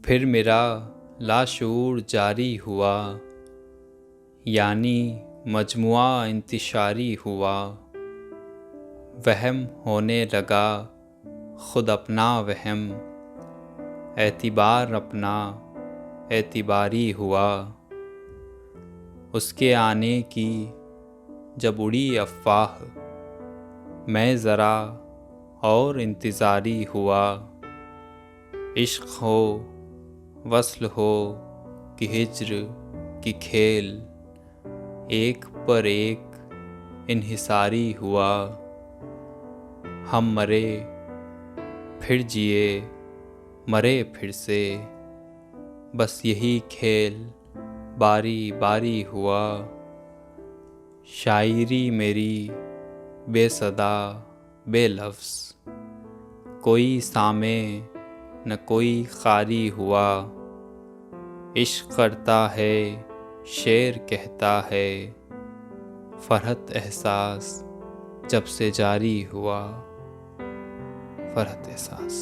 फिर मेरा लाशऊर जारी हुआ, यानी मजमुआ इंतिशारी हुआ। वहम होने लगा खुद अपना वहम, एतिबार अपना एतिबारी हुआ। उसके आने की जब उड़ी अफ़वाह, मैं ज़रा और इंतज़ारी हुआ। इश्क़ हो वस्ल हो कि हिज्र की खेल, एक पर एक इन्हिसारी हुआ। हम मरे फिर जिए, मरे फिर से, बस यही खेल बारी बारी हुआ। शायरी मेरी बेसदा बेलफ्ज़, कोई सामे न कोई क़ारी हुआ। इश्क़ करता है शेर कहता है, फ़रहत एहसास जब से जारी हुआ। फ़रहत एहसास।